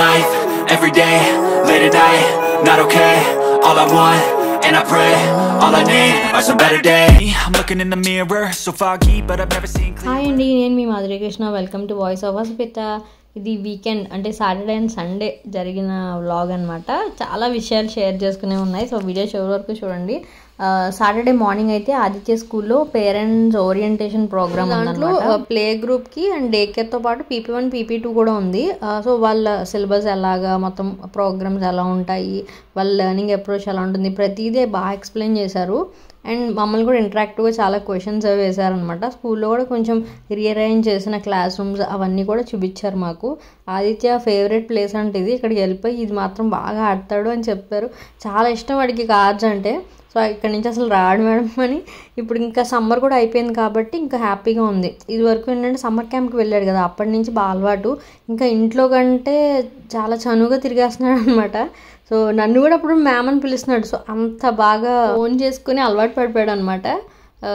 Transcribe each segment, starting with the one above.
life, every day, late at night, not okay. All I want, and I pray, all I need are some better days. I'm looking in the mirror, so foggy, but I've never seen clear. Hi అండి, నేను మీ Madhuri Krishna. Welcome to voice of Asmita. ఇది weekend అంటే Saturday and Sunday జరిగిన vlog అనమాట. చాలా విషయాలు share చేసుకునే ఉన్నాయి, సో వీడియో చివరి వరకు చూడండి. సాటర్డే మార్నింగ్ అయితే ఆదిత్య స్కూల్లో పేరెంట్స్ ఓరియంటేషన్ ప్రోగ్రామ్ దాంట్లో ప్లే గ్రూప్కి అండ్ డే కేర్తో పాటు PP1 PP2 కూడా ఉంది. సో వాళ్ళ సిలబస్ ఎలాగా, మొత్తం ప్రోగ్రామ్స్ ఎలా ఉంటాయి, వాళ్ళ లెర్నింగ్ అప్రోచ్ ఎలా ఉంటుంది, ప్రతిదీ బాగా ఎక్స్ప్లెయిన్ చేశారు. అండ్ మమ్మల్ని కూడా ఇంటరాక్టివ్గా చాలా క్వశ్చన్స్ అవి వేశారనమాట. స్కూల్లో కూడా కొంచెం రీఅరేంజ్ చేసిన క్లాస్ రూమ్స్ అవన్నీ కూడా చూపించారు మాకు. ఆదిత్య ఫేవరెట్ ప్లేస్ అంటే ఇది, ఇక్కడికి వెళ్ళిపోయి ఇది మాత్రం బాగా ఆడతాడు అని చెప్పారు. చాలా ఇష్టం వాడికి కార్డ్స్ అంటే. సో ఇక్కడి నుంచి అసలు రాడు మేడం అని. ఇప్పుడు ఇంకా సమ్మర్ కూడా అయిపోయింది కాబట్టి ఇంకా హ్యాపీగా ఉంది. ఇది వరకు ఏంటంటే సమ్మర్ క్యాంప్కి వెళ్ళాడు కదా, అప్పటి నుంచి బాగా అలవాటు. ఇంకా ఇంట్లో కంటే చాలా చనువుగా తిరిగేస్తున్నాడు అనమాట. సో నన్ను కూడా అప్పుడు మ్యామ్ అని పిలుస్తున్నాడు. సో అంత బాగా ఓన్ చేసుకుని అలవాటు పడిపోయాడు అనమాట.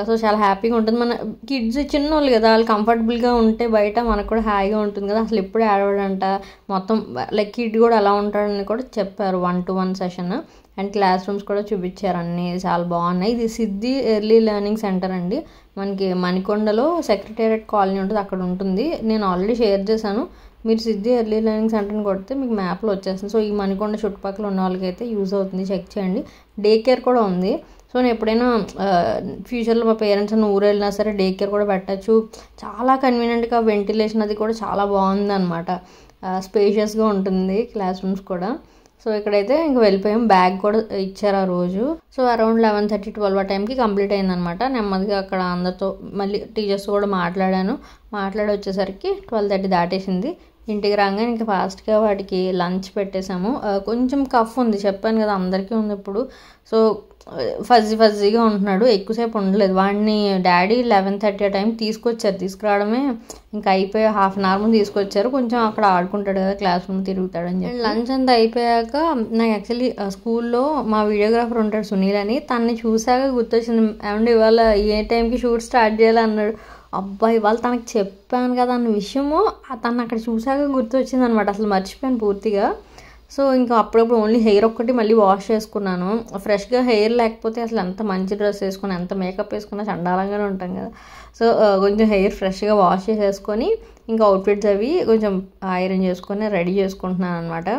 సో చాలా హ్యాపీగా ఉంటుంది. మన కిడ్స్ చిన్న వాళ్ళు కదా, వాళ్ళు కంఫర్టబుల్గా ఉంటే బయట మనకు కూడా హాయిగా ఉంటుంది కదా. అసలు ఎప్పుడు ఆడవాడంట, మొత్తం లైక్ కిడ్ కూడా ఎలా ఉంటాడని కూడా చెప్పారు 1-to-1 session. And class rooms కూడా చూపించారు, అన్నీ చాలా బాగున్నాయి. ఇది సిద్ధి ఎర్లీ లెర్నింగ్ సెంటర్ అండి, మనకి మణికొండలో సెక్రటేరియట్ కాలనీ ఉంటుంది, అక్కడ ఉంటుంది. నేను ఆల్రెడీ షేర్ చేశాను. మీరు సిద్ధి ఎర్లీ లెర్నింగ్ సెంటర్ని కొడితే మీకు మ్యాప్లో వచ్చేస్తుంది. సో ఈ మణికొండ చుట్టుపక్కల ఉన్న వాళ్ళకైతే యూజ్ అవుతుంది, చెక్ చేయండి. డే కేర్ కూడా ఉంది. సో నేను ఎప్పుడైనా ఫ్యూచర్లో మా పేరెంట్స్ అన్న ఊరు వెళ్ళినా సరే డే కేర్ కూడా పెట్టచ్చు. చాలా కన్వీనియంట్గా వెంటిలేషన్ అది కూడా చాలా బాగుంది అనమాట. స్పేషియస్గా ఉంటుంది క్లాస్ రూమ్స్ కూడా. సో ఇక్కడైతే ఇంక వెళ్ళిపోయాం. బ్యాగ్ కూడా ఇచ్చారు ఆ రోజు. సో అరౌండ్ 11:30-12 ఆ టైంకి కంప్లీట్ అయిందనమాట. నెమ్మదిగా అక్కడ అందరితో మళ్ళీ టీచర్స్ కూడా మాట్లాడి వచ్చేసరికి 12:30 దాటేసింది. ఇంటికి రాగానే ఇంకా ఫాస్ట్గా వాడికి లంచ్ పెట్టేశాము. కొంచెం కఫ్ ఉంది, చెప్పాను కదా అందరికీ ఉంది ఇప్పుడు. సో ఫజ్జీగా ఉంటున్నాడు, ఎక్కువసేపు ఉండలేదు. వాడిని డాడీ 11:30 ఆ టైం తీసుకురావడమే ఇంకా అయిపోయి ½ అన్ అవర్ ముందు తీసుకొచ్చారు. కొంచెం అక్కడ ఆడుకుంటాడు కదా, క్లాస్ రూమ్ తిరుగుతాడు అని చెప్పి. లంచ్ అంతా అయిపోయాక నాకు యాక్చువల్లీ స్కూల్లో మా వీడియోగ్రాఫర్ ఉంటాడు సునీల్ అని, తనని చూసాక గుర్తొచ్చింది. ఏమంటే ఇవాళ ఏ టైంకి షూట్ స్టార్ట్ చేయాలి అన్నాడు. అబ్బాయి ఇవాళ తనకు చెప్పాను కదా అన్న విషయము తను అక్కడ చూసాక గుర్తొచ్చింది అనమాట. అసలు మర్చిపోయాను పూర్తిగా. సో ఇంకా అప్పుడప్పుడు ఓన్లీ హెయిర్ ఒక్కటి మళ్ళీ వాష్ చేసుకున్నాను. ఫ్రెష్గా హెయిర్ లేకపోతే అసలు ఎంత మంచి డ్రెస్ వేసుకుని ఎంత మేకప్ వేసుకున్నా చండాలంగానే ఉంటాం కదా. సో కొంచెం హెయిర్ ఫ్రెష్గా వాష్ చేసేసుకొని ఇంకా అవుట్ఫిట్స్ అవి కొంచెం ఐరన్ చేసుకొని రెడీ చేసుకుంటున్నాను అనమాట.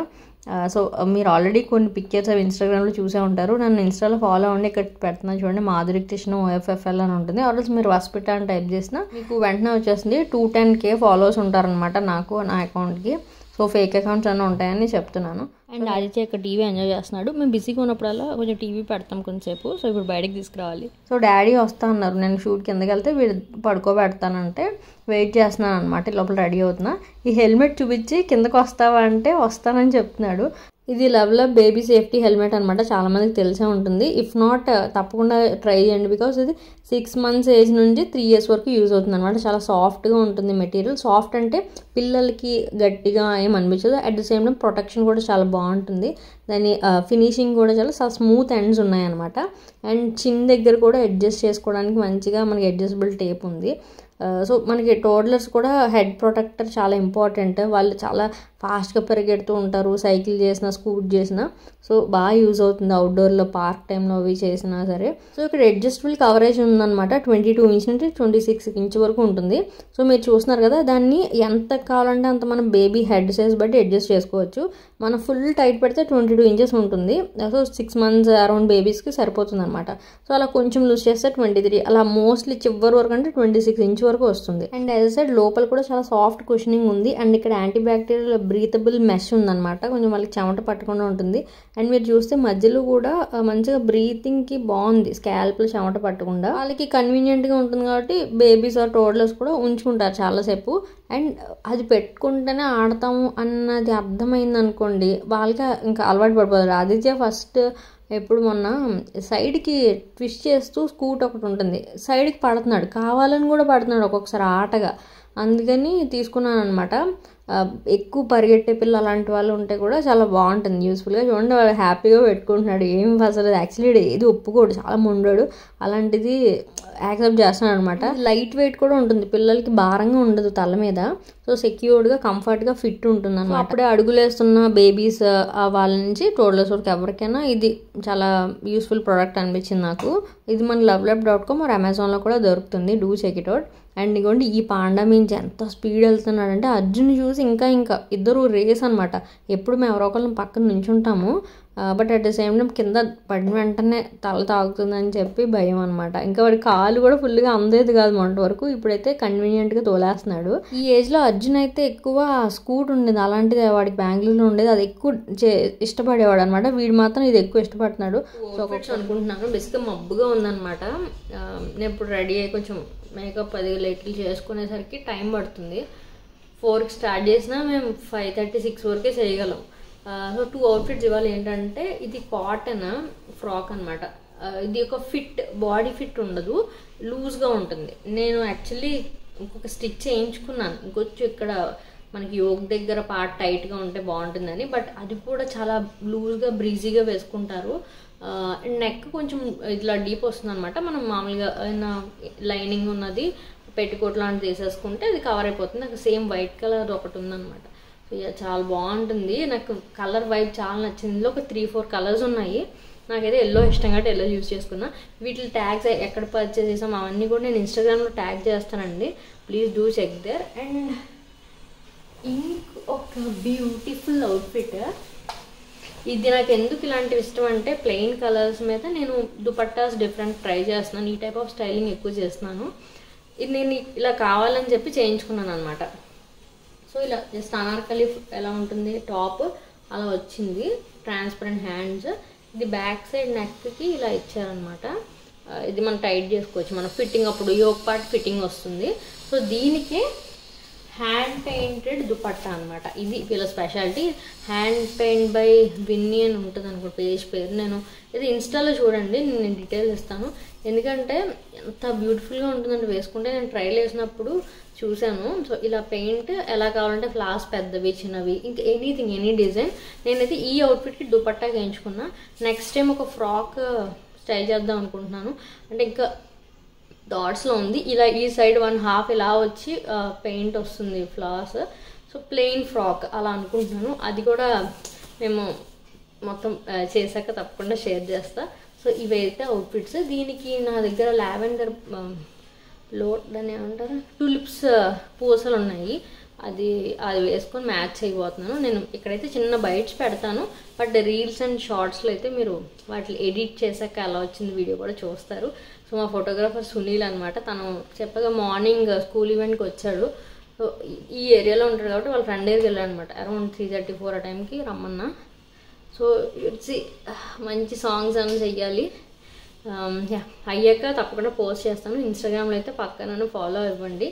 సో మీరు ఆల్రెడీ కొన్ని పిక్చర్స్ అవి ఇన్స్టాగ్రామ్లో చూసే ఉంటారు. నన్ను ఇన్స్టాలో ఫాలో అవ్వండి, ఇక్కడ పెడుతున్నాను చూడండి, మాధురి కృష్ణ OFFL అని ఉంటుంది. ఆర్ఎల్స్ మీరు వస్పిట అని టైప్ చేసినా మీకు వెంటనే వచ్చేస్తుంది. 210K ఫాలోవర్స్ ఉంటారనమాట నాకు, నా అకౌంట్కి. సో ఫేక్ అకౌంట్స్ అన్నీ ఉంటాయని చెప్తున్నాను. అండ్ ఆదిత్య ఇక్కడ టీవీ ఎంజాయ్ చేస్తున్నాడు. మేము బిజీగా ఉన్నప్పుడల్లా కొంచెం టీవీ పెడతాం కొంచెంసేపు. సో ఇప్పుడు బయటకు తీసుకురావాలి. సో డాడీ వస్తా అన్నారు. నేను షూట్ కిందకి వెళ్తే వీడు పడుకోబెడతానంటే వెయిట్ చేస్తున్నాను అనమాట. లోపల రెడీ అవుతున్నా. ఈ హెల్మెట్ చూపించి కిందకు వస్తావా అంటే వస్తానని చెప్తున్నాడు. ఇది లవ్లబ్ బేబీ సేఫ్టీ హెల్మెట్ అనమాట, చాలామందికి తెలిసే ఉంటుంది. ఇఫ్ నాట్ తప్పకుండా ట్రై చేయండి, బికాస్ ఇది 6 months ఏజ్ నుంచి 3 years వరకు యూజ్ అవుతుంది అనమాట. చాలా సాఫ్ట్గా ఉంటుంది మెటీరియల్. సాఫ్ట్ అంటే పిల్లలకి గట్టిగా ఏం అనిపించదు. At the same time protection కూడా చాలా బాగుంటుంది. దాని ఫినిషింగ్ కూడా చాలా స్మూత్ ఎండ్స్ ఉన్నాయన్నమాట. అండ్ చిన్ దగ్గర కూడా అడ్జస్ట్ చేసుకోవడానికి మంచిగా మనకి అడ్జస్టబుల్ టేప్ ఉంది. సో మనకి టోడ్లర్స్ కూడా హెడ్ ప్రొటెక్టర్ చాలా ఇంపార్టెంట్. వాళ్ళు చాలా ఫాస్ట్గా పరిగెడుతూ ఉంటారు, సైకిల్ చేసినా స్కూట్ చేసినా. సో బాగా యూజ్ అవుతుంది అవుట్డోర్లో, పార్క్ టైంలో అవి చేసినా సరే. సో ఇక్కడ అడ్జస్టబుల్ కవరేజ్ ఉందన్నమాట. 22 inch నుంచి 26 inch వరకు ఉంటుంది. సో మీరు చూస్తున్నారు కదా, దాన్ని ఎంత కావాలంటే అంత మనం బేబీ హెడ్ సైజ్ బట్టి అడ్జస్ట్ చేసుకోవచ్చు. మనం ఫుల్ టైట్ పెడితే 22 inches ఉంటుంది. సో 6 months అరౌండ్ బేబీస్కి సరిపోతుంది అనమాట. సో అలా కొంచెం లూజ్ చేస్తే 23, అలా మోస్ట్లీ చివరి వరకు అంటే 26 inch వరకు వస్తుంది. అండ్ యాజ్ సైడ్ లోపల కూడా చాలా సాఫ్ట్ కుషనింగ్ ఉంది. అండ్ ఇక్కడ యాంటీ బ్యాక్టీరియల్ బ్రీతబుల్ మెష్ ఉందన్నమాట, కొంచెం వాళ్ళకి చెమట పట్టకుండా ఉంటుంది. అండ్ మీరు చూస్తే మధ్యలో కూడా మంచిగా బ్రీతింగ్కి బాగుంది, స్కాల్ప్లో చెమట పట్టకుండా. వాళ్ళకి కన్వీనియంట్గా ఉంటుంది కాబట్టి బేబీస్ ఆర్ టోడ్లర్స్ కూడా ఉంచుకుంటారు చాలాసేపు. అండ్ అది పెట్టుకుంటేనే ఆడతాము అన్నది అర్థమైంది అనుకోండి, వాళ్ళకి ఇంకా అలవాటు పడిపోతారు. ఆదిత్య ఫస్ట్ ఎప్పుడు మొన్న సైడ్కి ట్విస్ట్ చేస్తూ స్కూట్ ఒకటి ఉంటుంది, సైడ్కి పడుతున్నాడు, కావాలని కూడా పడుతున్నాడు ఒక్కొక్కసారి ఆటగా. అందుకని తీసుకున్నాను అనమాట. ఎక్కువ పరిగెట్టే పిల్లలు అలాంటి వాళ్ళు ఉంటే కూడా చాలా బాగుంటుంది, యూస్ఫుల్గా. చూడండి వాడు హ్యాపీగా పెట్టుకుంటున్నాడు, ఏం అసలు యాక్చువల్లీ ఏది ఒప్పుకోడు, చాలా మొండాడు, అలాంటిది యాక్సెప్ట్ చేస్తున్నాడు అనమాట. లైట్ వెయిట్ కూడా ఉంటుంది, పిల్లలకి భారంగా ఉండదు తల మీద. సో సెక్యూర్డ్గా కంఫర్ట్గా ఫిట్ ఉంటుంది అనమాట. అప్పుడే అడుగులేస్తున్న బేబీస్ వాళ్ళ నుంచి టోడ్లర్స్ వరకు ఎవరికైనా ఇది చాలా యూస్ఫుల్ ప్రోడక్ట్ అనిపించింది నాకు. ఇది మన lovelab.com or అమెజాన్లో కూడా దొరుకుతుంది, do check it out. And ఇదిగోండి ఈ పాండా మించి ఎంత స్పీడ్ వెళ్తున్నాడంటే అర్జున్ చూసి ఇంకా ఇద్దరు రేస్ అనమాట. ఎప్పుడు మేము ఎవరో ఒకళ్ళని పక్కన నించుంటాము, but at the same time కింద పడిన వెంటనే తల తాగుతుందని చెప్పి భయం అనమాట. ఇంకా వాడి కాలు కూడా ఫుల్గా అందేది కాదు మొన్నటి వరకు, ఇప్పుడైతే కన్వీనియంట్గా తోలేస్తున్నాడు. ఈ ఏజ్లో అర్జున్ అయితే ఎక్కువ స్కూట్ ఉండేది, అలాంటిది వాడికి బెంగళూరులో ఉండేది, అది ఎక్కువ ఇష్టపడేవాడు అనమాట. వీడు మాత్రం ఇది ఎక్కువ ఇష్టపడుతున్నాడు. సో ఒకటి అనుకుంటున్నాను, బేసిక్గా మబ్బుగా ఉందన్నమాట. నేను ఇప్పుడు రెడీ అయ్యి కొంచెం మేకప్ అది లైట్లు చేసుకునేసరికి టైం పడుతుంది. 4కి స్టార్ట్ చేసినా మేము 5:30-6 వరకే చేయగలం. సో 2 అవుట్ఫిట్స్ ఇవ్వాలి. ఏంటంటే ఇది కాటన్ ఫ్రాక్ అనమాట. ఇది ఒక ఫిట్, బాడీ ఫిట్ ఉండదు, లూజ్గా ఉంటుంది. నేను యాక్చువల్లీ ఇంకొక స్టిచ్ చేయించుకున్నాను, ఇంకొంచెం ఇక్కడ మనకి యోగ్ దగ్గర పార్ట్ టైట్గా ఉంటే బాగుంటుందని, బట్ అది కూడా చాలా లూజ్గా బ్రీజీగా వేసుకుంటారు. నెక్ కొంచెం ఇట్లా డీప్ వస్తుంది అనమాట. మనం మామూలుగా లైనింగ్ ఉన్నది పెట్టికోట్ లాంటిది వేసేసుకుంటే అది కవర్ అయిపోతుంది. నాకు సేమ్ వైట్ కలర్ ఒకటి ఉందన్నమాట. సో ఇక చాలా బాగుంటుంది, నాకు కలర్ వైట్ చాలా నచ్చింది. ఇందులో ఒక 3-4 కలర్స్ ఉన్నాయి. నాకైతే ఎల్లో ఇష్టం కాబట్టి ఎల్లో యూజ్ చేసుకున్నా. వీటి ట్యాగ్స్ ఎక్కడ పర్చేస్ చేసాం అవన్నీ కూడా నేను ఇన్స్టాగ్రామ్లో ట్యాగ్ చేస్తానండి, please do check there. And ఇంకొక బ్యూటిఫుల్ అవుట్ఫిట్, ఇది నాకు ఎందుకు ఇలాంటివి ఇష్టం అంటే ప్లెయిన్ కలర్స్ మీద నేను దుపట్టాస్ డిఫరెంట్ ట్రై చేస్తున్నాను, ఈ టైప్ ఆఫ్ స్టైలింగ్ ఎక్కువ చేస్తున్నాను. ఇది నేను ఇలా కావాలని చెప్పి చేయించుకున్నాను అనమాట. సో ఇలా జస్ట్ అనార్కలి ఎలా ఉంటుంది టాప్ అలా వచ్చింది, ట్రాన్స్పరెంట్ హ్యాండ్స్. ఇది బ్యాక్ సైడ్ నెక్కి ఇలా ఇచ్చారనమాట. ఇది మనం టైట్ చేసుకోవచ్చు, మన ఫిట్టింగ్ అప్పుడు యోక్ పార్ట్ ఫిట్టింగ్ వస్తుంది. సో దీనికి హ్యాండ్ పెయింటెడ్ దుపట్టా అనమాట. ఇది వీళ్ళ speciality. Hand paint by Vinny అని ఉంటుంది అనుకో పేజ్ పేరు. నేను ఇది ఇన్స్టాలో చూడండి, నేను డీటెయిల్స్ ఇస్తాను. ఎందుకంటే ఎంత బ్యూటిఫుల్గా ఉంటుందంటే వేసుకుంటే, నేను ట్రైల్ వేసినప్పుడు చూశాను. సో ఇలా పెయింట్ ఎలా కావాలంటే ఫ్లాస్ పెద్దవి చిన్నవి ఇంకా ఎనీథింగ్ ఎనీ డిజైన్. నేనైతే ఈ అవుట్ఫిట్కి దుపట్టా వేయించుకున్నా. నెక్స్ట్ టైం ఒక ఫ్రాక్ స్టైల్ చేద్దాం అనుకుంటున్నాను. అంటే ఇంకా డాట్స్లో ఉంది, ఇలా ఈ సైడ్ 1/2 ఇలా వచ్చి పెయింట్ వస్తుంది ఫ్లవర్స్. సో ప్లెయిన్ ఫ్రాక్ అలా అనుకుంటున్నాను. అది కూడా మేము మొత్తం చేశాక తప్పకుండా షేర్ చేస్తా. సో ఇవైతే అవుట్ఫిట్స్. దీనికి నా దగ్గర లావెండర్ దాన్ని ఏమంటారు టూలిప్స్ పూసలు ఉన్నాయి, అది వేసుకొని మ్యాచ్ చేయబోతున్నాను. నేను ఇక్కడైతే చిన్న బైట్స్ పెడతాను, బట్ రీల్స్ అండ్ షార్ట్స్లో అయితే మీరు వాటిని ఎడిట్ చేశాక ఎలా వచ్చింది వీడియో కూడా చూస్తారు. సో మా ఫోటోగ్రాఫర్ సునీల్ అనమాట, తను చెప్పగా మార్నింగ్ స్కూల్ ఈవెంట్కి వచ్చాడు. సో ఈ ఏరియాలో ఉంటాడు కాబట్టి వాళ్ళ ఫ్రెండ్ దగ్గరికి వెళ్ళాడు అనమాట. అరౌండ్ 3:34 ఆ టైంకి రమ్మన్నా. సో ఇట్స్ మంచి సాంగ్స్ అని చెయ్యాలి. అయ్యాక తప్పకుండా పోస్ట్ చేస్తాను. ఇన్స్టాగ్రామ్లో అయితే పక్కన నన్ను ఫాలో అవ్వండి.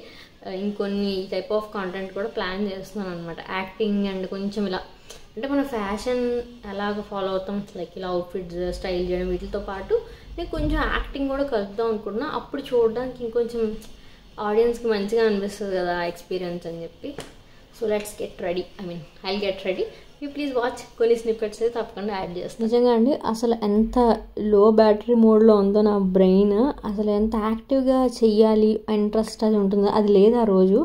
ఇంకొన్ని టైప్ ఆఫ్ కాంటెంట్ కూడా ప్లాన్ చేస్తున్నాను అనమాట. యాక్టింగ్ అండ్ కొంచెం ఇలా అంటే మన ఫ్యాషన్ ఎలాగ ఫాలో అవుతాం, లైక్ ఇలా అవుట్ఫిట్స్ స్టైల్ చేయడం వీటితో పాటు నేను కొంచెం యాక్టింగ్ కూడా కలుపుదాం అనుకుంటున్నా. అప్పుడు చూడడానికి ఇంకొంచెం ఆడియన్స్కి మంచిగా అనిపిస్తుంది కదా ఎక్స్పీరియన్స్ అని చెప్పి. So let's get ready, I get ready. You please watch. కొన్ని స్నిప్పెట్స్ అయితే తప్పకుండా యాడ్ చేస్తాను. నిజంగా అండి, అసలు ఎంత లో బ్యాటరీ మోడ్లో ఉందో నా బ్రెయిన్, అసలు ఎంత యాక్టివ్గా చెయ్యాలి ఇంట్రెస్ట్ అది ఉంటుందో అది లేదు ఆ రోజు.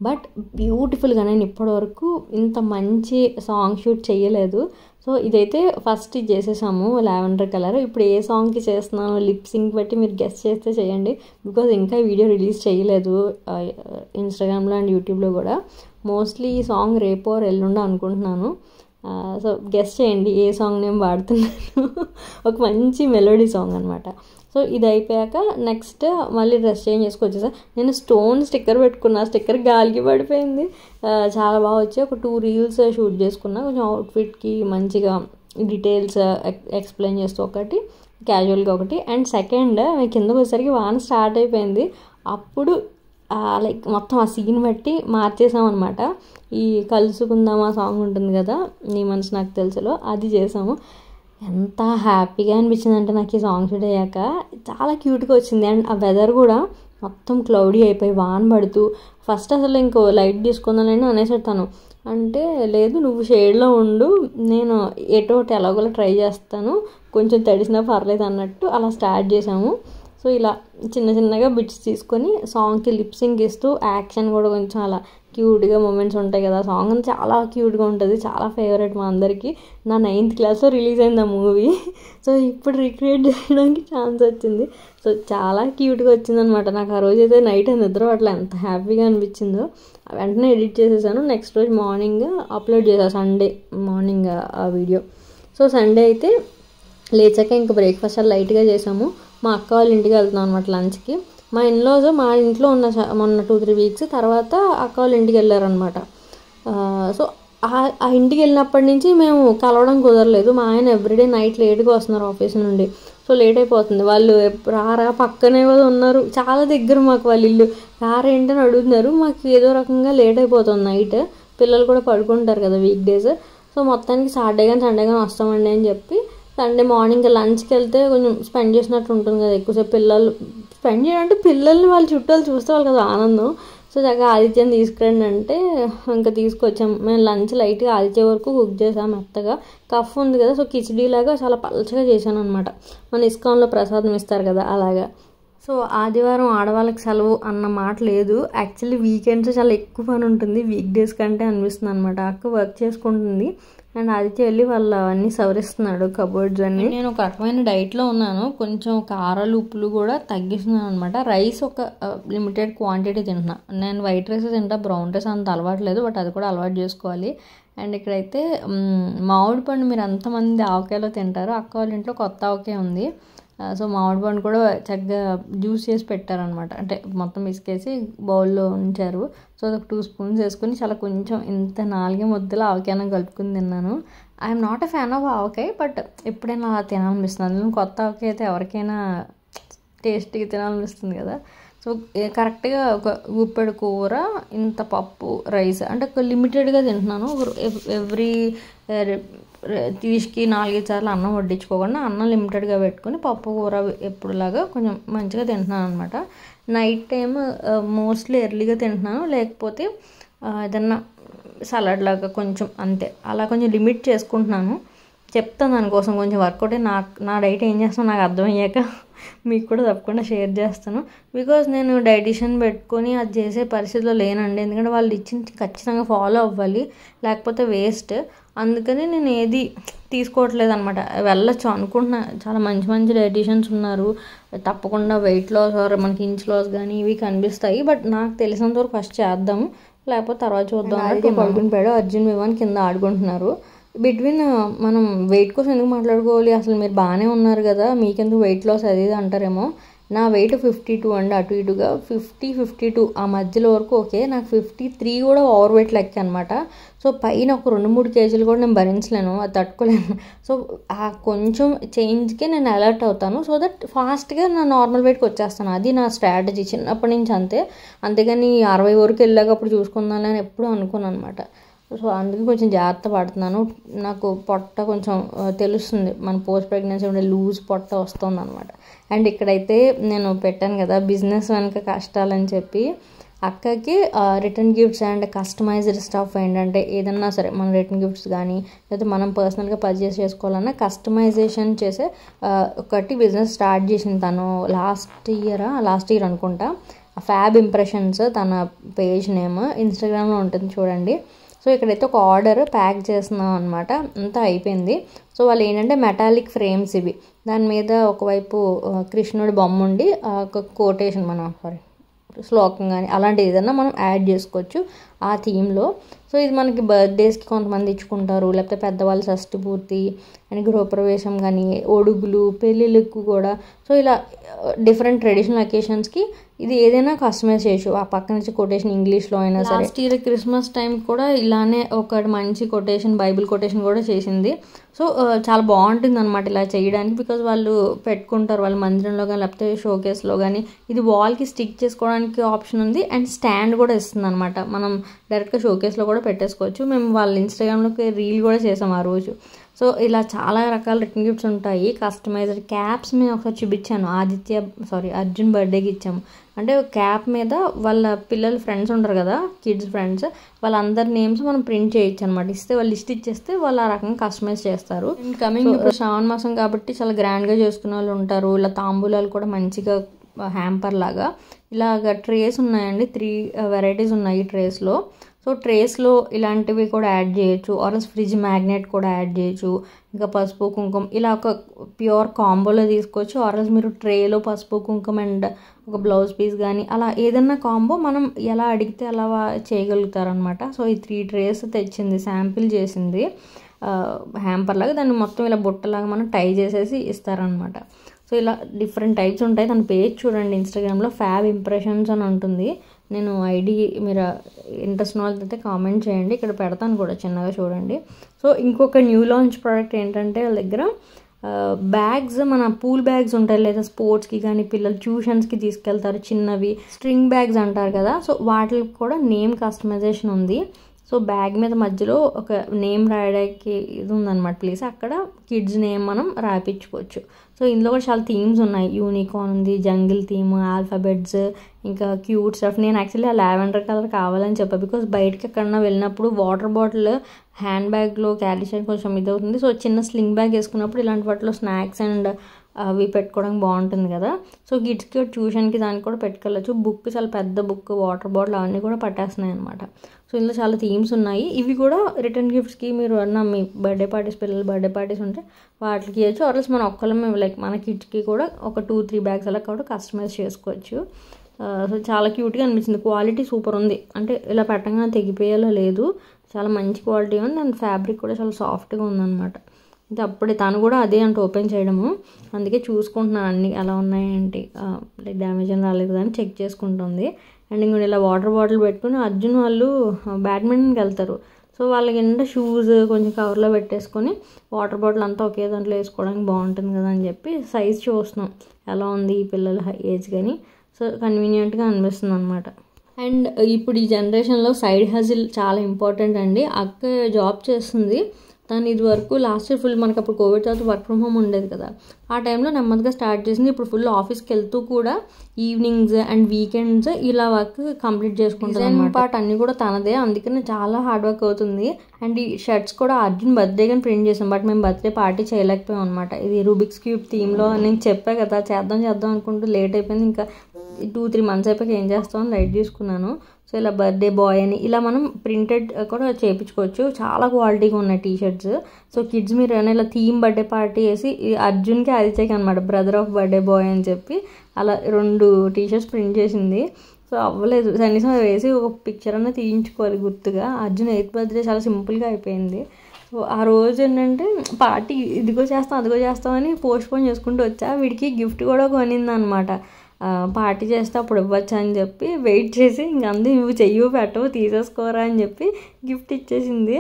బట్ బ్యూటిఫుల్గా నేను ఇప్పటివరకు ఇంత మంచి సాంగ్ షూట్ చేయలేదు. సో ఇదైతే ఫస్ట్ ఇది చేసేసాము లావెండర్ కలర్. ఇప్పుడు ఏ సాంగ్కి చేస్తున్నాను లిప్ సింక్ బట్టి మీరు గెస్ చేస్తే చేయండి, బికాజ్ ఇంకా వీడియో రిలీజ్ చేయలేదు ఇన్స్టాగ్రామ్లో అండ్ యూట్యూబ్లో కూడా. మోస్ట్లీ ఈ సాంగ్ రేపో ఎల్లుండో అనుకుంటున్నాను. సో గెస్ చేయండి ఏ సాంగ్ నేను వాడుతున్నాను. ఒక మంచి మెలోడీ సాంగ్ అనమాట. సో ఇది అయిపోయాక నెక్స్ట్ మళ్ళీ డ్రెస్ చేంజ్ చేసుకొచ్చేసా. నేను స్టోన్ స్టిక్కర్ పెట్టుకున్నా, స్టిక్కర్ గాలికి పడిపోయింది. చాలా బాగా వచ్చి ఒక 2 రీల్స్ షూట్ చేసుకున్నా, కొంచెం అవుట్ఫిట్కి మంచిగా డీటెయిల్స్ ఎక్స్ప్లెయిన్ చేస్తూ ఒకటి, క్యాజువల్గా ఒకటి. అండ్ సెకండ్ కిందకు వచ్చేసరికి వాన స్టార్ట్ అయిపోయింది. అప్పుడు లైక్ మొత్తం ఆ సీన్ బట్టి మార్చేసామన్నమాట. ఈ కలుసుకుందామా సాంగ్ ఉంటుంది కదా, నీ మనసు నాకు తెలుసులో, అది చేసాము. ఎంత హ్యాపీగా అనిపించింది అంటే నాకు ఈ సాంగ్ షూట్ అయ్యాక చాలా క్యూట్గా వచ్చింది. అండ్ ఆ వెదర్ కూడా మొత్తం క్లౌడీ అయిపోయి వాన పడుతూ ఫస్ట్ అసలు ఇంకో లైట్ తీసుకుందానని అనేసాడు తను. అంటే లేదు నువ్వు షేడ్లో ఉండు, నేను ఎటో ఎలాగోలా ట్రై చేస్తాను, కొంచెం తడిసినా పర్లేదు అన్నట్టు అలా స్టార్ట్ చేసాము. సో ఇలా చిన్న చిన్నగా బిట్స్ తీసుకొని సాంగ్కి లిప్సింగ్ ఇస్తూ యాక్షన్ కూడా కొంచెం అలా క్యూట్గా మూమెంట్స్ ఉంటాయి కదా. సాంగ్ అంతా చాలా క్యూట్గా ఉంటుంది, చాలా ఫేవరెట్ మా అందరికీ. నా 9th క్లాస్లో రిలీజ్ అయింది ఆ మూవీ. సో ఇప్పుడు రిక్రియేట్ చేయడానికి ఛాన్స్ వచ్చింది. సో చాలా క్యూట్గా వచ్చిందనమాట. నాకు ఆ రోజు అయితే నైట్ నిద్ర అట్లా ఎంత హ్యాపీగా అనిపించిందో. వెంటనే ఎడిట్ చేసేసాను. నెక్స్ట్ రోజు మార్నింగ్ అప్లోడ్ చేశాను, సండే మార్నింగ్ ఆ వీడియో. సో సండే అయితే లేచాక ఇంకా బ్రేక్ఫాస్ట్ అలా లైట్గా చేసాము. మా అక్క వాళ్ళ ఇంటికి వెళ్తున్నాం అనమాట లంచ్కి. మా ఇన్లాస్ మా ఇంట్లో ఉన్న మొన్న 2-3 వీక్స్ తర్వాత అక్క వాళ్ళ ఇంటికి వెళ్ళారనమాట. సో ఆ ఇంటికి వెళ్ళినప్పటి నుంచి మేము కలవడం కుదరలేదు. మా ఆయన ఎవ్రీడే నైట్ లేట్గా వస్తున్నారు ఆఫీస్ నుండి. సో లేట్ అయిపోతుంది. వాళ్ళు రారా పక్కనే కదా ఉన్నారు, చాలా దగ్గర మాకు వాళ్ళ ఇల్లు, రారా ఏంటని అడుగుతున్నారు. మాకు ఏదో రకంగా లేట్ అయిపోతుంది నైట్. పిల్లలు కూడా పడుకుంటారు కదా వీక్ డేస్. సో మొత్తానికి సాటర్డే కానీ సండే కానీ వస్తామండి అని చెప్పి సండే మార్నింగ్ లంచ్కి వెళ్తే కొంచెం స్పెండ్ చేసినట్టు ఉంటుంది కదా. ఎక్కువసేపు పిల్లలు స్పెండ్ చేయాలంటే పిల్లల్ని వాళ్ళ చుట్టాలు చూస్తే వాళ్ళకి అది ఆనందం. సో చక్కగా ఆదిత్యని తీసుకురండి అంటే ఇంకా తీసుకొచ్చాం. మేము లంచ్ లైట్గా ఆదిత్య వరకు కుక్ చేసాం మెత్తగా. కఫ్ ఉంది కదా, సో కిచిడీలాగా చాలా పలచగా చేశాను అనమాట. మన ఇస్కాన్లో ప్రసాదం ఇస్తారు కదా అలాగా. సో ఆదివారం ఆడవాళ్ళకి సెలవు అన్న మాట లేదు. యాక్చువల్లీ వీకెండ్స్ చాలా ఎక్కువ పని ఉంటుంది వీక్ డేస్ కంటే అనిపిస్తుంది అనమాట. అక్క వర్క్ చేసుకుంటుంది అండ్ ఆదిత్య వెళ్ళి వాళ్ళు అవన్నీ సవరిస్తున్నాడు కబోర్డ్స్ అన్నీ. నేను ఒక రకమైన డైట్లో ఉన్నాను, కొంచెం కారాలు ఉప్పులు కూడా తగ్గిస్తున్నాను అనమాట. రైస్ ఒక లిమిటెడ్ క్వాంటిటీ తింటున్నా. నేను వైట్ రైస్ తింటా, బ్రౌన్ రైస్ అంత అలవాటు లేదు, బట్ అది కూడా అలవాటు చేసుకోవాలి. అండ్ ఇక్కడైతే మామిడి పండు మీరు ఎంతమంది ఆవకాయలో తింటారు, అక్క వాళ్ళ ఇంట్లో కొత్త ఆవకాయ ఉంది. సో మామిడి పండు కూడా చక్కగా జ్యూస్ చేసి పెట్టారనమాట. అంటే మొత్తం ఇసుకేసి బౌల్లో ఉంచారు. సో అదొక 2 స్పూన్స్ వేసుకొని చాలా కొంచెం ఇంత 4 ముద్దలు ఆవకాయన కలుపుకుని తిన్నాను. I'm not a fan of avakaya, but ఎప్పుడైనా అలా తినాలనిపిస్తుంది. అందులో కొత్త ఆవకాయ అయితే ఎవరికైనా టేస్టీగా తినాలనిపిస్తుంది కదా. సో కరెక్ట్గా ఒక గుప్పెడు కూర, ఇంత పప్పు, రైస్ అంటే ఒక లిమిటెడ్గా తింటున్నాను. ఎవ్రీ తీసుకి 4 సార్లు అన్నం వడ్డించుకోకుండా అన్నం లిమిటెడ్గా పెట్టుకొని పప్పు కూర ఎప్పుడులాగా కొంచెం మంచిగా తింటున్నాను అనమాట. నైట్ టైం మోస్ట్లీ ఎర్లీగా తింటున్నాను, లేకపోతే ఏదన్నా సలాడ్ లాగా కొంచెం అంతే, అలా కొంచెం లిమిట్ చేసుకుంటున్నాను. చెప్తాను దానికోసం కొంచెం వర్కౌట్ నా డైట్ ఏం చేస్తాను నాకు అర్థమయ్యాక మీకు కూడా తప్పకుండా షేర్ చేస్తాను. బికాజ్ నేను డైటిషియన్ పెట్టుకొని అది చేసే పరిస్థితిలో లేనండి. ఎందుకంటే వాళ్ళు ఇచ్చింది ఖచ్చితంగా ఫాలో అవ్వాలి, లేకపోతే వేస్ట్. అందుకని నేను ఏది తీసుకోవట్లేదు అనమాట. వెళ్ళొచ్చు అనుకుంటున్నా, చాలా మంచి మంచి డైటిషియన్స్ ఉన్నారు, తప్పకుండా వెయిట్ లాస్ ఆర్ మనకి ఇంచ్ లాస్ కానీ ఇవి కనిపిస్తాయి. బట్ నాకు తెలిసినంత వరకు ఫస్ట్ చేద్దాము, లేకపోతే తర్వాత చూద్దాం. అయితే పడుకుని పోయాడు. అర్జున్ వివాన్ కింద ఆడుకుంటున్నారు. బిట్వీన్ మనం వెయిట్ కోసం ఎందుకు మాట్లాడుకోవాలి, అసలు మీరు బాగానే ఉన్నారు కదా, మీకెందుకు వెయిట్ లాస్ అది ఇది అంటారేమో. నా వెయిట్ 52 అండి, అటు ఇటుగా 50-52 ఆ మధ్యలో వరకు ఓకే. నాకు 53 కూడా ఓవర్ వెయిట్ లెక్క అనమాట. సో పైన ఒక 2-3 కేజీలు కూడా నేను భరించలేను, అది తట్టుకోలేను. సో ఆ కొంచెం చేంజ్కే నేను అలర్ట్ అవుతాను, సో దట్ ఫాస్ట్గా నా నార్మల్ వెయిట్కి వచ్చేస్తాను. అది నా స్ట్రాటజీ చిన్నప్పటి నుంచి అంతే. అంతేగాని 60 వరకు వెళ్ళాక అప్పుడు చూసుకుందాను అని ఎప్పుడూ అనుకోను అనమాట. సో అందుకే కొంచెం జాగ్రత్త పడుతున్నాను. నాకు పొట్ట కొంచెం తెలుస్తుంది, మన పోస్ట్ ప్రెగ్నెన్సీ ఉండే లూజ్ పొట్ట వస్తుంది అనమాట. అండ్ ఇక్కడైతే నేను పెట్టాను కదా బిజినెస్ వెనక కష్టాలని చెప్పి, అక్కకి return gifts and customized stuff ఏంటంటే ఏదన్నా సరే మన రిటర్న్ గిఫ్ట్స్ కానీ లేదా మనం పర్సనల్గా పర్చేస్ చేసుకోవాలన్నా కస్టమైజేషన్ చేసే ఒకటి బిజినెస్ స్టార్ట్ చేసింది తను లాస్ట్ ఇయర్ అనుకుంటా. ఫ్యాబ్ ఇంప్రెషన్స్ తన పేజ్ నేమ్, ఇన్స్టాగ్రామ్లో ఉంటుంది చూడండి. సో ఇక్కడైతే ఒక ఆర్డర్ ప్యాక్ చేస్తున్నాం అనమాట, అంతా అయిపోయింది. సో వాళ్ళు ఏంటంటే మెటాలిక్ ఫ్రేమ్స్ ఇవి, దాని మీద ఒకవైపు కృష్ణుడి బొమ్మ ఉండి ఒక కోటేషన్ శ్లోకం కానీ అలాంటిది ఏదన్నా మనం యాడ్ చేసుకోవచ్చు ఆ థీమ్లో. సో ఇది మనకి బర్త్డేస్కి కొంతమంది ఇచ్చుకుంటారు, లేకపోతే పెద్దవాళ్ళు షష్ఠి పూర్తి అండ్ గృహప్రవేశం కానీ ఒడుగులు పెళ్ళిళ్ళకు కూడా. సో ఇలా డిఫరెంట్ ట్రెడిషనల్ అకేషన్స్కి ఇది ఏదైనా కస్టమైజ్ చేయొచ్చు. ఆ పక్క నుంచి కొటేషన్ ఇంగ్లీష్లో అయినా సరే. లాస్ట్ ఇయర్ క్రిస్మస్ టైం కూడా ఇలానే ఒక మంచి కొటేషన్, బైబిల్ కొటేషన్ కూడా చేసింది. సో చాలా బాగుంటుంది అనమాట ఇలా చేయడానికి, బికాజ్ వాళ్ళు పెట్టుకుంటారు వాళ్ళ మందిరంలో కానీ లేకపోతే షోకేస్లో కానీ. ఇది వాల్కి స్టిక్ చేసుకోవడానికి ఆప్షన్ ఉంది అండ్ స్టాండ్ కూడా ఇస్తుంది అనమాట, మనం డైరెక్ట్గా షోకేస్లో కూడా పెట్టేసుకోవచ్చు. మేము వాళ్ళ ఇన్స్టాగ్రామ్లోకి రీల్ కూడా చేసాం ఆ రోజు. సో ఇలా చాలా రకాల రిటర్న్ గిఫ్ట్స్ ఉంటాయి. కస్టమైజ్డ్ క్యాప్స్ మేము ఒకసారి చూపించాను, అర్జున్ బర్త్డేకి ఇచ్చాము. అంటే క్యాప్ మీద వాళ్ళ పిల్లలు ఫ్రెండ్స్ ఉంటారు కదా, కిడ్స్ ఫ్రెండ్స్, వాళ్ళందరి నేమ్స్ మనం ప్రింట్ చేయొచ్చు అనమాట. ఇస్తే వాళ్ళు లిస్ట్ ఇచ్చేస్తే వాళ్ళు ఆ రకంగా కస్టమైజ్ చేస్తారు. కమింగ్ ఇప్పుడు శ్రావణ మాసం కాబట్టి చాలా గ్రాండ్గా చేసుకునే వాళ్ళు ఉంటారు. ఇలా తాంబూలాలు కూడా మంచిగా హ్యాంపర్ లాగా ఇలాగ ట్రేస్ ఉన్నాయండి. 3 వెరైటీస్ ఉన్నాయి ట్రేస్లో. సో ట్రేస్లో ఇలాంటివి కూడా యాడ్ చేయొచ్చు, ఆర్ఎల్స్ ఫ్రిడ్జ్ మ్యాగ్నెట్ కూడా యాడ్ చేయొచ్చు. ఇంకా పసుపు కుంకుమ ఇలా ఒక ప్యూర్ కాంబోలో తీసుకోవచ్చు. ఆర్ఎల్స్ మీరు ట్రేలో పసుపు కుంకుమ అండ్ ఒక బ్లౌజ్ పీస్ కానీ అలా ఏదన్నా కాంబో మనం ఎలా అడిగితే అలా చేయగలుగుతారనమాట. సో ఈ 3 ట్రేస్ తెచ్చింది, శాంపిల్ చేసింది హ్యాంపర్ లాగా. దాన్ని మొత్తం ఇలా బుట్టలాగా మనం టై చేసేసి ఇస్తారనమాట. సో ఇలా డిఫరెంట్ టైప్స్ ఉంటాయి. దాని పేజ్ చూడండి, ఇన్స్టాగ్రామ్లో ఫ్యాబ్ ఇంప్రెషన్స్ అని ఉంటుంది. నేను ఐడి మీరు ఇంట్రెస్ట్ ఉన్న వాళ్ళైతే కామెంట్ చేయండి, ఇక్కడ పెడతాను కూడా, చిన్నగా చూడండి. సో ఇంకొక న్యూ లాంచ్ ప్రోడక్ట్ ఏంటంటే వాళ్ళ దగ్గర బ్యాగ్స్, మన పూల్ బ్యాగ్స్ ఉంటాయి లేదా స్పోర్ట్స్కి కానీ పిల్లలు ట్యూషన్స్కి తీసుకెళ్తారు, చిన్నవి స్ట్రింగ్ బ్యాగ్స్ అంటారు కదా. సో వాటికి కూడా నేమ్ కస్టమైజేషన్ ఉంది. సో బ్యాగ్ మీద మధ్యలో ఒక నేమ్ రాయడానికి ఇది ఉందన్నమాట ప్లేస్, అక్కడ కిడ్స్ నేమ్ మనం రాయించుకోవచ్చు. సో ఇందులో కూడా చాలా థీమ్స్ ఉన్నాయి. యూనికార్న్ ఉంది, జంగిల్ థీమ్, ఆల్ఫాబెట్స్, ఇంకా క్యూట్ స్టఫ్. నేను యాక్చువల్లీ ఆ లావెండర్ కలర్ కావాలని చెప్పాను, బికాస్ బయటకి ఎక్కడన్నా వెళ్ళినప్పుడు వాటర్ బాటిల్ హ్యాండ్ బ్యాగ్లో క్యారీ చేయడం కొంచెం ఇది అవుతుంది. సో చిన్న స్లింగ్ బ్యాగ్ వేసుకున్నప్పుడు ఇలాంటి వాటిలో స్నాక్స్ అండ్ అవి పెట్టుకోవడానికి బాగుంటుంది కదా. సో కిడ్స్కి ట్యూషన్కి దానికి కూడా పెట్టుకెళ్ళచ్చు. బుక్ చాలా పెద్ద బుక్, వాటర్ బాటిల్ అవన్నీ కూడా పట్టేస్తున్నాయి అనమాట. సో ఇందులో చాలా థీమ్స్ ఉన్నాయి. ఇవి కూడా రిటర్న్ గిఫ్ట్స్కి మీరు అన్న మీ బర్త్డే పార్టీస్, పిల్లలు బర్త్డే పార్టీస్ ఉంటే వాటికి ఇవ్వచ్చు. ఆర్ఎల్స్ మన ఒక్కళ్ళమే లైక్ మన కిడ్స్కి కూడా ఒక 2-3 బ్యాగ్స్ అలా కూడా కస్టమైజ్ చేసుకోవచ్చు. సో చాలా క్యూట్గా అనిపించింది. క్వాలిటీ సూపర్ ఉంది, అంటే ఇలా పెట్టగానే తెగిపోయేలా లేదు, చాలా మంచి క్వాలిటీ ఉంది. అండ్ ఫ్యాబ్రిక్ కూడా చాలా సాఫ్ట్గా ఉందన్నమాట. అయితే అప్పుడే తను కూడా అదే అంటే ఓపెన్ చేయడము, అందుకే చూసుకుంటున్నాను అన్నీ ఎలా ఉన్నాయేంటి, లైక్ డ్యామేజ్ అని రాలేదు అని చెక్ చేసుకుంటుంది. అండ్ ఇంకొక ఇలా వాటర్ బాటిల్ పెట్టుకుని అర్జున్ వాళ్ళు బ్యాడ్మింటన్కి వెళ్తారు. సో వాళ్ళకి ఏంటంటే షూస్ కొంచెం కవర్లో పెట్టేసుకొని వాటర్ బాటిల్ అంతా ఒకే దాంట్లో వేసుకోవడానికి బాగుంటుంది కదా అని చెప్పి సైజ్ చూస్తున్నాం ఎలా ఉంది ఈ పిల్లల ఏజ్ కానీ. సో కన్వీనియంట్గా అనిపిస్తుంది అనమాట. అండ్ ఇప్పుడు ఈ జనరేషన్లో సైడ్ హజిల్ చాలా ఇంపార్టెంట్ అండి. అక్క జాబ్ చేస్తుంది, తను ఇది వరకు లాస్ట్ ఇయర్ ఫుల్ మనకు అప్పుడు కోవిడ్ తర్వాత వర్క్ ఫ్రమ్ హోమ్ ఉండేది కదా, ఆ టైంలో నెమ్మదిగా స్టార్ట్ చేసింది. ఇప్పుడు ఫుల్ ఆఫీస్కి వెళ్తూ కూడా ఈవినింగ్స్ అండ్ వీకెండ్స్ ఇలా వర్క్ కంప్లీట్ చేసుకుంటుంది అనమాట. పార్ట్ అన్నీ కూడా తనదే, అందుకని చాలా హార్డ్ వర్క్ అవుతుంది. అండ్ ఈ షర్ట్స్ కూడా అర్జున్ బర్త్డే కానీ ప్రింట్ చేసాం, బట్ మేము బర్త్డే పార్టీ చేయలేకపోయాం అనమాట. ఇది రూబిక్స్ క్యూబ్ థీమ్లో నేను చెప్పా కదా చేద్దాం అనుకుంటూ లేట్ అయిపోయింది. ఇంకా 2-3 మంత్స్ అయిపోయాక ఏం చేస్తామని లైట్ తీసుకున్నాను. సో ఇలా బర్త్డే బాయ్ అని ఇలా మనం ప్రింటెడ్ కూడా చేయించుకోవచ్చు. చాలా క్వాలిటీగా ఉన్నాయి టీ షర్ట్స్. సో కిడ్స్ మీరు ఏమైనా ఇలా థీమ్ బర్త్డే పార్టీ వేసి అర్జున్కి ఆదిత్యకి అనమాట, బ్రదర్ ఆఫ్ బర్త్డే బాయ్ అని చెప్పి అలా 2 టీ షర్ట్స్ ప్రింట్ చేసింది. సో అవ్వలేదు, కనీసం వేసి ఒక పిక్చర్ అన్న తీయించుకోవాలి గుర్తుగా. అర్జున్ 8th బర్త్డే చాలా సింపుల్గా అయిపోయింది. సో ఆ రోజు ఏంటంటే పార్టీ ఇదిగో చేస్తాం అదిగో చేస్తామని పోస్ట్పోన్ చేసుకుంటూ వచ్చా. వీడికి గిఫ్ట్ కూడా కొనింది అనమాట, పార్టీ చేస్తే అప్పుడు ఇవ్వచ్చు అని చెప్పి వెయిట్ చేసి ఇంక అందు నువ్వు చెయ్యి పెట్టవు తీసేసుకోరా అని చెప్పి గిఫ్ట్ ఇచ్చేసింది.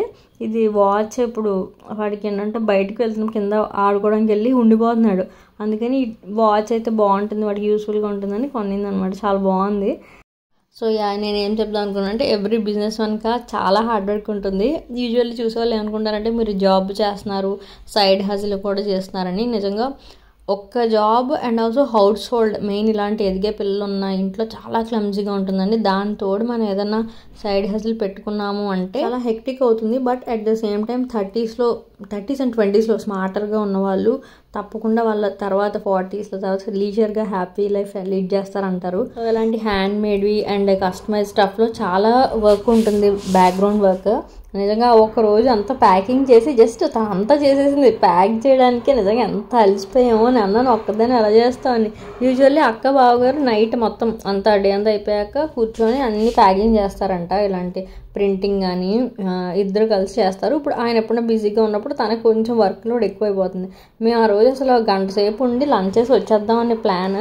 ఇది వాచ్. ఇప్పుడు వాడికి ఏంటంటే బయటకు వెళ్తున్న కింద ఆడుకోవడానికి వెళ్ళి ఉండిపోతున్నాడు, అందుకని వాచ్ అయితే బాగుంటుంది వాడికి యూస్ఫుల్గా ఉంటుందని కొనింది అనమాట. చాలా బాగుంది. సో నేనేం చెప్దాం అనుకున్నాను అంటే ఎవ్రీ బిజినెస్ వెనక చాలా హార్డ్ వర్క్ ఉంటుంది. యూజువల్లీ చూసేవాళ్ళు ఏమనుకుంటారంటే మీరు జాబ్ చేస్తున్నారు, సైడ్ హజిల్ కూడా చేస్తున్నారని. నిజంగా ఒక్క job and also house hold main ఇలాంటి ఎదిగే పిల్లలు ఉన్న ఇంట్లో చాలా క్లమ్జీగా ఉంటుందండి. దానితోడు మనం ఏదైనా సైడ్ హజిల్ పెట్టుకున్నాము అంటే చాలా హెక్టిక్ అవుతుంది. But at the same time 30s and 20s స్మార్టర్గా ఉన్నవాళ్ళు తప్పకుండా వాళ్ళ తర్వాత 40s తర్వాత లీజర్గా హ్యాపీ లైఫ్ లీడ్ చేస్తారంటారు. సో ఇలాంటి హ్యాండ్ మేడ్వి అండ్ కస్టమైజ్ స్టఫ్లో చాలా వర్క్ ఉంటుంది, బ్యాక్గ్రౌండ్ వర్క్. నిజంగా ఒక రోజు అంతా ప్యాకింగ్ చేసి జస్ట్ అంతా చేసేసింది. ప్యాక్ చేయడానికి నిజంగా ఎంత అలసిపోయామో అని అన్నాను, ఒక్కదాన్ని ఎలా చేస్తామని. యూజువల్లీ అక్క బావగారు నైట్ మొత్తం అంతా డే అంతా అయిపోయాక కూర్చొని అన్ని ప్యాకింగ్ చేస్తారంట. ఇలాంటి ప్రింటింగ్ కానీ ఇద్దరు కలిసి చేస్తారు. ఇప్పుడు ఆయన ఎప్పుడైనా బిజీగా ఉన్నప్పుడు తనకు కొంచెం వర్క్ లోడ్ ఎక్కువైపోతుంది. మేము ఆ రోజు అసలు 1 గంట సేపు ఉండి లంచ్ చేసి వచ్చేద్దాం అనే ప్లాన్,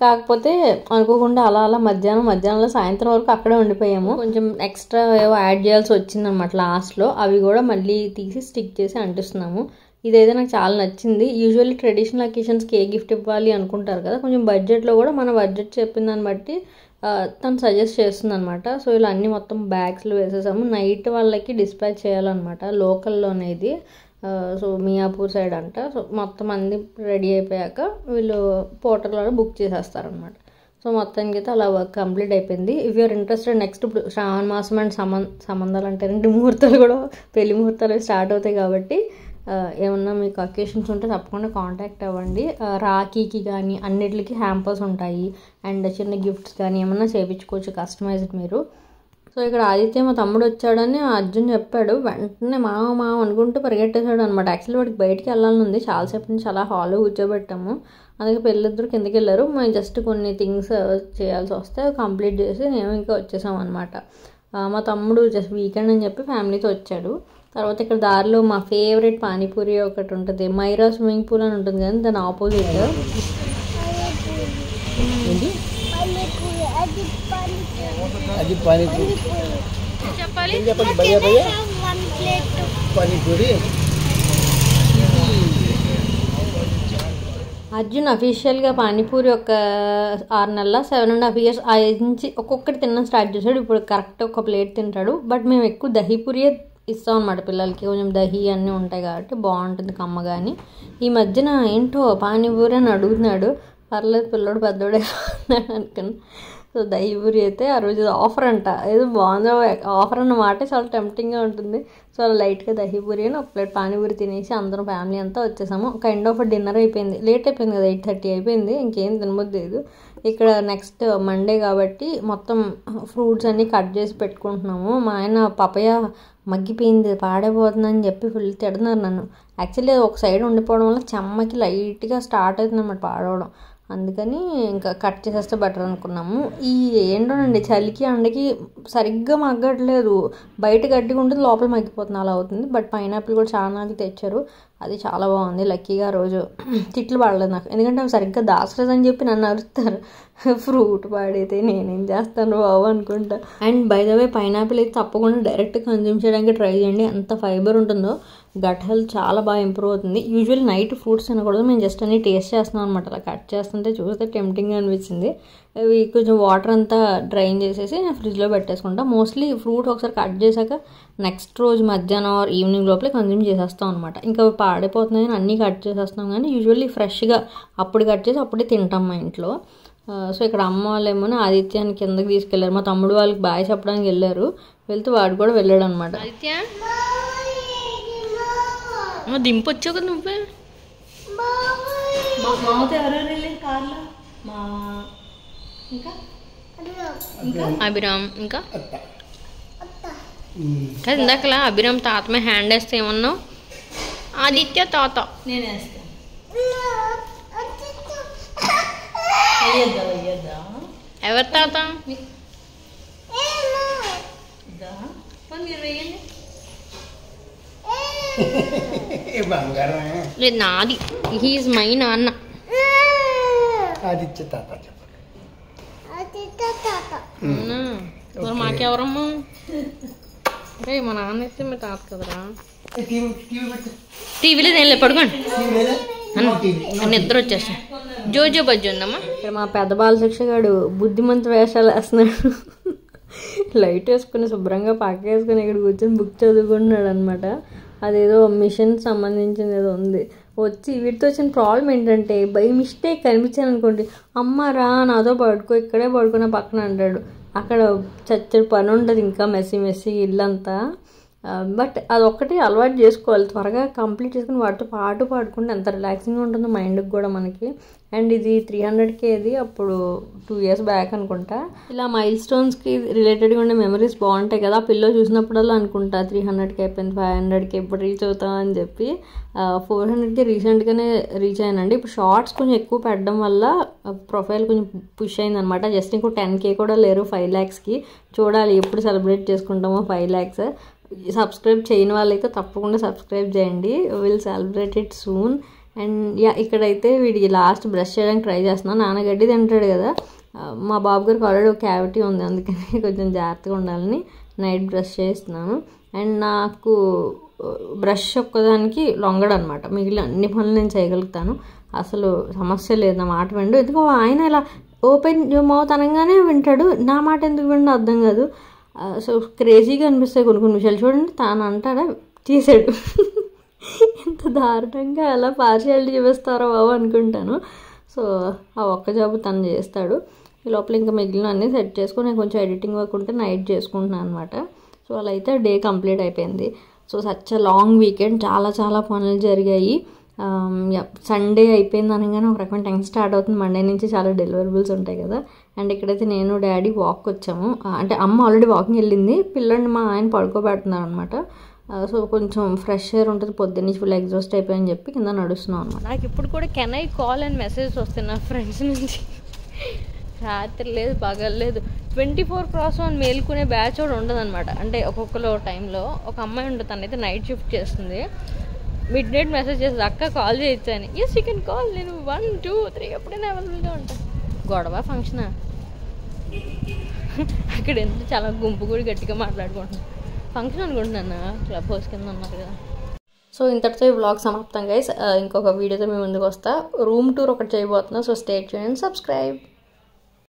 కాకపోతే అనుకోకుండా అలా మధ్యాహ్నంలో సాయంత్రం వరకు అక్కడే ఉండిపోయాము. కొంచెం ఎక్స్ట్రా ఏవో యాడ్ చేయాల్సి వచ్చిందన్నమాట లాస్ట్లో, అవి కూడా మళ్ళీ తీసి స్టిక్ చేసి అంటిస్తున్నాము. ఇదైతే నాకు చాలా నచ్చింది. యూజువల్లీ ట్రెడిషనల్ అకేషన్స్కి ఏ గిఫ్ట్ ఇవ్వాలి అనుకుంటారు కదా, కొంచెం బడ్జెట్లో కూడా మన బడ్జెట్ చెప్పిన దాన్ని బట్టి తను సజెస్ట్ చేస్తుంది అనమాట. సో ఇలా అన్నీ మొత్తం బ్యాగ్స్లో వేసేసాము. నైట్ వాళ్ళకి డిస్పాచ్ చేయాలన్నమాట, లోకల్లోనే ఇది సో మియాపూర్ సైడ్ అంట. సో మొత్తం అన్నీ రెడీ అయిపోయాక వీళ్ళు పోర్టల్లో బుక్ చేసేస్తారనమాట. సో మొత్తానికి అయితే అలా వర్క్ కంప్లీట్ అయిపోయింది. ఇఫ్ యూఆర్ ఇంట్రెస్టెడ్ నెక్స్ట్ ఇప్పుడు శ్రావణ మాసం అండ్ సంబంధాలు అంటే ముహూర్తాలు కూడా పెళ్లి ముహూర్తాలు స్టార్ట్ అవుతాయి కాబట్టి ఏమన్నా మీకు అకేషన్స్ ఉంటే తప్పకుండా కాంటాక్ట్ అవ్వండి. రాఖీకి కానీ అన్నిటికి హ్యాంపర్స్ ఉంటాయి అండ్ చిన్న గిఫ్ట్స్ కానీ ఏమన్నా చేయించుకోవచ్చు కస్టమైజ్డ్ మీరు. సో ఇక్కడ ఆదిత్య మా తమ్ముడు వచ్చాడని అర్జున్ చెప్పాడు. వెంటనే మా అనుకుంటూ పరిగెట్టేశాడు అనమాట. యాక్చువల్లీ వాడికి బయటికి వెళ్ళాలని ఉంది. చాలాసేపు నుంచి అలా హాల్లో కూర్చోబెట్టాము. అందుకే పెళ్ళిద్దరు కిందకి వెళ్ళారు. మేము జస్ట్ కొన్ని థింగ్స్ చేయాల్సి వస్తే కంప్లీట్ చేసి మేము ఇంకా వచ్చేసాం అనమాట. మా తమ్ముడు జస్ట్ వీకెండ్ అని చెప్పి ఫ్యామిలీతో వచ్చాడు. తర్వాత ఇక్కడ దారిలో మా ఫేవరెట్ పానీపూరి ఒకటి ఉంటుంది, మైరా స్విమ్మింగ్ పూల్ అని ఉంటుంది కానీ దాని ఆపోజిట్ అది పానీపూరి చెప్పండి భయ్యా పానీపూరి. అర్జున్ అఫీషియల్గా పానీపూరి ఒక 6 నెలల 7.5 years ఆ ఏజ్ నుంచి ఒక్కొక్కటి తినడం స్టార్ట్ చేశాడు. ఇప్పుడు కరెక్ట్ ఒక ప్లేట్ తింటాడు. బట్ మేము ఎక్కువ దహీపూరియే ఇస్తాం అన్నమాట పిల్లలకి. కొంచెం దహీ అన్నీ ఉంటాయి కాబట్టి బాగుంటుంది కమ్మగా అని. ఈ మధ్యన ఏంటో పానీపూరి అని అడుగుతున్నాడు. పర్లేదు పిల్లడు పెద్దోడే అనుకున్నా. సో దహీపూరి అయితే ఆ రోజు ఆఫర్ అంట, ఏదో బాగుందో ఆఫర్ అన్నమాట, చాలా టెంప్టింగ్గా ఉంటుంది. సో అలా లైట్గా దహీపూరి అని ఒక ప్లేట్ పానీపూరి తినేసి అందరం ఫ్యామిలీ అంతా వచ్చేసాము. కైండ్ ఆఫ్ డిన్నర్ అయిపోయింది. లేట్ అయిపోయింది కదా, 8:30 అయిపోయింది. ఇంకేం తినబోద్దు. ఇక్కడ నెక్స్ట్ మండే కాబట్టి మొత్తం ఫ్రూట్స్ అన్నీ కట్ చేసి పెట్టుకుంటున్నాము. మా ఆయన పపయ మగ్గిపోయింది పాడైపోతుందని చెప్పి ఫుల్ తిడుతున్నారు నన్ను. యాక్చువల్లీ అది ఒక సైడ్ ఉండిపోవడం వల్ల చెమ్మకి లైట్గా స్టార్ట్ అవుతుంది అన్నమాట పాడవడం. అందుకని ఇంకా కట్ చేసేస్తే బెటర్ అనుకున్నాము. ఈ ఏంటోనండి చలికి అండకి సరిగ్గా మగ్గట్లేదు. బయట గట్టిగా ఉంటుంది, లోపల మగ్గిపోతుంది, అలా అవుతుంది. బట్ పైనాపిల్ కూడా చాలా తెచ్చారు, అది చాలా బాగుంది. లక్కీగా రోజు తిట్లు పడలేదు నాకు, ఎందుకంటే అవి సరిగ్గా దాచలేదని చెప్పి నన్ను అరుస్తారు. ఫ్రూట్ పాడైతే నేనేం చేస్తాను బాబు అనుకుంటా. And by the way pineapple అయితే తప్పకుండా డైరెక్ట్ కన్జ్యూమ్ చేయడానికి ట్రై చేయండి. ఎంత ఫైబర్ ఉంటుందో గట్ హెల్త్ చాలా బాగా ఇంప్రూవ్ అవుతుంది. యూజువల్ నైట్ ఫ్రూట్స్ తినకూడదు, మేము జస్ట్ అన్ని టేస్ట్ చేస్తున్నాం అనమాట. అలా కట్ చేస్తుంటే చూస్తే టెంప్టింగ్గా అనిపించింది. అవి కొంచెం వాటర్ అంతా డ్రైన్ చేసేసి నేను ఫ్రిడ్జ్లో పెట్టేసుకుంటాను. మోస్ట్లీ ఫ్రూట్ ఒకసారి కట్ చేశాక నెక్స్ట్ రోజు మధ్యాహ్నం ఆర్ ఈవినింగ్ లోపలే కన్జ్యూమ్ చేసేస్తాం అనమాట. ఇంకా పాడైపోతున్నాయి అని అన్నీ కట్ చేసేస్తాం, కానీ యూజువల్లీ ఫ్రెష్గా అప్పుడు కట్ చేసి అప్పుడే తింటాం మా ఇంట్లో. సో ఇక్కడ అమ్మ వాళ్ళేమో ఆదిత్యాన్ని కిందకి తీసుకెళ్లారు. మా తమ్ముడు వాళ్ళకి బాయ్ చెప్పడానికి వెళ్ళారు. వెళ్తే వాడు కూడా వెళ్ళాడు అనమాట. ఆదిత్య దింపు వచ్చావు కదా నువ్వే. మామతో ఎవరెవరు వెళ్ళారు కార్లో? మా ఇంకా అభిరామ్ ఇంకా కదా. ఇందాకలా అభిరామ్ తాత మీద హ్యాండ్ వేస్తే ఏమన్నావు? ఆదిత్య తాత నేను వేస్తాను. ఎవరు తాత? లేదు నాది, హీఈస్ మై నాన్న. ఆదిత్య తాత మరి మాకెవరమ్మా? రే మా నాన్న అయితే మీ తాత కదరా. టీవీలో దేనిలే పడుకోండి, నిద్ర వచ్చేస్తాను. జోజో బజ్జి ఉందమ్మా. ఇక్కడ మా పెద్ద బాలశిక్ష గారు బుద్ధిమంత వేషాలు వేస్తున్నాడు. లైట్ వేసుకుని శుభ్రంగా పక్క వేసుకుని ఇక్కడ కూర్చొని బుక్ చదువుకుంటున్నాడు అనమాట. అదేదో మిషన్ సంబంధించింది ఏదో ఉంది. వచ్చి వీటితో వచ్చిన ప్రాబ్లం ఏంటంటే బై మిస్టేక్ కనిపించాను అనుకోండి, అమ్మారా నాతో పడుకో, ఇక్కడే పడుకున్న పక్కన అంటాడు. అక్కడ చచ్చడి పని ఉంటుంది, ఇంకా మెస్సీ ఇల్లంతా. బట్ అదొక్కటి అలవాటు చేసుకోవాలి, త్వరగా కంప్లీట్ చేసుకుని వాటితో పాడుకుంటే ఎంత రిలాక్సింగ్గా ఉంటుందో మైండ్కి కూడా మనకి. అండ్ ఇది 300K, ఇది అప్పుడు 2 years బ్యాక్ అనుకుంటా. ఇలా మైల్ స్టోన్స్కి రిలేటెడ్గా ఉండే మెమరీస్ బాగుంటాయి కదా. ఆ పిల్లో చూసినప్పుడల్లా అనుకుంటా 300K అయిపోయింది, 500K ఎప్పుడు రీచ్ అవుతామని చెప్పి. 400K రీసెంట్గానే రీచ్ అయ్యానండి. ఇప్పుడు షార్ట్స్ కొంచెం ఎక్కువ పెట్టడం వల్ల ప్రొఫైల్ కొంచెం పుష్ అయింది అనమాట. జస్ట్ ఇంకో 10K కూడా లేరు 5 lakhsకి. చూడాలి ఎప్పుడు సెలబ్రేట్ చేసుకుంటామో 5 lakhs. సబ్స్క్రైబ్ చేయని వాళ్ళైతే తప్పకుండా సబ్స్క్రైబ్ చేయండి. Will celebrate it soon. And ఇక్కడైతే వీడికి లాస్ట్ బ్రష్ చేయడానికి ట్రై చేస్తున్నాను. నాన్న గడ్డి తింటాడు కదా, మా బాబు గారికి ఆల్రెడీ ఒక క్యావిటీ ఉంది, అందుకని కొంచెం జాగ్రత్తగా ఉండాలని నైట్ బ్రష్ చేస్తున్నాను. అండ్ నాకు బ్రష్ ఒక్కదానికి లొంగడు అనమాట, మిగిలిన అన్ని పనులు నేను చేయగలుగుతాను, అసలు సమస్య లేదు. నా మాట విండు. ఎందుకో ఆయన ఇలా ఓపెన్ మౌత్ అనగానే వింటాడు, నా మాట ఎందుకు విండో అర్థం కాదు. సో క్రేజీగా అనిపిస్తాయి కొన్ని విషయాలు. చూడండి తాను అంటాడా చేశాడు. ఇంత దారుణంగా ఎలా పార్షియాలిటీ చూపిస్తారో బాబు అనుకుంటాను. సో ఆ ఒక్క జాబు తను చేస్తాడు. ఈ లోపల ఇంకా మిగిలిన అన్నీ సెట్ చేసుకొని నేను కొంచెం ఎడిటింగ్ వర్క్ ఉంటే నైట్ చేసుకుంటున్నాను అనమాట. సో అలా అయితే డే కంప్లీట్ అయిపోయింది. సో సచ్ లాంగ్ వీకెండ్, చాలా చాలా పనులు జరిగాయి. సండే అయిపోయింది అనగానే ఒక రకమైన టెన్షన్ స్టార్ట్ అవుతుంది. మండే నుంచి చాలా డెలివరబుల్స్ ఉంటాయి కదా. అండ్ ఇక్కడైతే నేను డాడీ వాక్ వచ్చాము. అంటే అమ్మ ఆల్రెడీ వాకింగ్ వెళ్ళింది, పిల్లల్ని మా ఆయన పడుకోబెడుతున్నారు అనమాట. సో కొంచెం ఫ్రెష్ ఎయిర్ ఉంటుంది, పొద్దున్నీ ఫుల్ ఎగ్జాస్ట్ అయిపోయని చెప్పి కింద నడుస్తున్నాం అనమాట. నాకు ఇప్పుడు కూడా can I call and message వస్తాయి నా ఫ్రెండ్స్ నుంచి. రాత్రి లేదు పగలు లేదు 24/7 మేలుకునే బ్యాచ్ కూడా ఉండదు అనమాట. అంటే ఒక్కొక్కరు టైంలో ఒక అమ్మాయి ఉంటుంది, తనైతే నైట్ షిఫ్ట్ చేస్తుంది. మిడ్ నైట్ మెసేజ్ చేస్తుంది, అక్క కాల్ చేయొచ్చు అని. ఎస్ యూ కెన్ కాల్, నేను 1, 2, 3 ఎప్పుడైనా అవైలబుల్గా ఉంటాను. గొడవ ఫంక్షనా అక్కడ ఎంత చాలా గుంపు కూడా గట్టిగా మాట్లాడుకుంటున్నాను. ఫంక్షన్ అనుకుంటున్నాను, క్లబ్ హౌస్ కింద ఉన్నారు కదా. సో ఇంతటితో ఈ వ్లాగ్ సమాప్తం గైస్. ఇంకొక వీడియోతో మేము ముందుకు వస్తా. రూమ్ టూర్ ఒకటి చేయబోతున్నా. So stay tune and subscribe.